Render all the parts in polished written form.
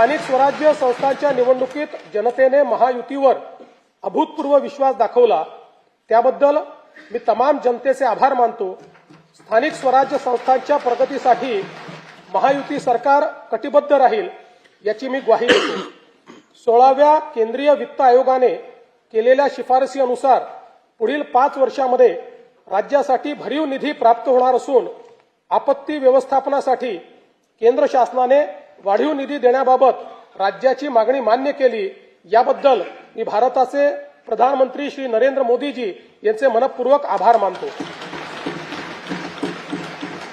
स्थानिक स्वराज्य संस्थांच्या निवडणुकीत जनतेने महायुतीवर अभूतपूर्व विश्वास दाखवला, त्याबद्दल मी तमाम जनतेचे आभार मानतो। स्थानिक स्वराज्य संस्थांच्या प्रगतीसाठी महायुती सरकार कटिबद्ध राहील याची मी ग्वाही देतो। 16व्या केंद्रीय वित्त आयोगाने केलेल्या शिफारसीनुसार पुढील 5 वर्षांमध्ये राज्यासाठी भरीव निधी प्राप्त होणार असून आपत्ती व्यवस्थापनासाठी केंद्र शासनाने वाढीव निधी देण्याबाबत राज्याची मागणी मान्य केली, याबद्दल मी भारताचे प्रधानमंत्री श्री नरेंद्र मोदीजी यांचे मनपूर्वक आभार मानतो।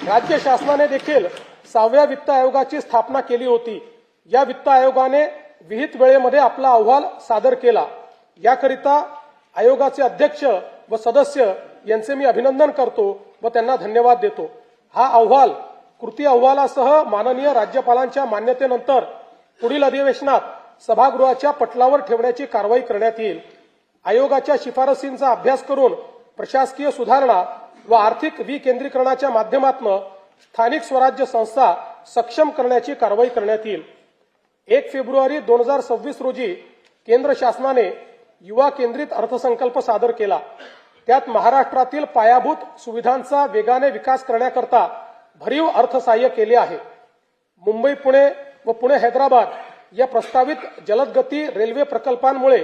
राज्य शासनाने देखील 6व्या वित्त आयोगाची स्थापना केली होती। या वित्त आयोगाने विहित वेळेमध्ये आपला अहवाल सादर केला, याकरिता आयोगाचे अध्यक्ष व सदस्य यांचे मी अभिनंदन करतो व त्यांना धन्यवाद देतो। हा अहवाल कृती अहवालासह माननीय राज्यपालांच्या मान्यतेनंतर पुढील अधिवेशनात सभागृहाच्या पटलावर ठेवण्याची कारवाई करण्यात येईल। आयोगाच्या शिफारसींचा अभ्यास करून प्रशासकीय सुधारणा व आर्थिक विकेंद्रीकरणाच्या माध्यमातून स्थानिक स्वराज्य संस्था सक्षम करण्याची कारवाई करण्यात येईल। 1 फेब्रुवारी 2026 रोजी केंद्र शासनाने युवा केंद्रित अर्थसंकल्प सादर केला। त्यात महाराष्ट्रातील पायाभूत सुविधांचा वेगाने विकास करण्याकरता भरीव अर्थसहाय्य केले आहे। मुंबई पुणे व पुणे हैदराबाद या प्रस्तावित जलदगती रेल्वे प्रकल्पांमुळे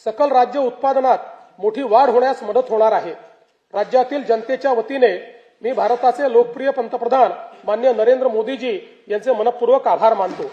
सकल राज्य उत्पादनात मोठी वाढ होण्यास मदत होणार आहे। राज्यातील जनतेच्या वतीने मी भारताचे लोकप्रिय पंतप्रधान माननीय नरेंद्र मोदीजी यांचे मनपूर्वक आभार मानतो।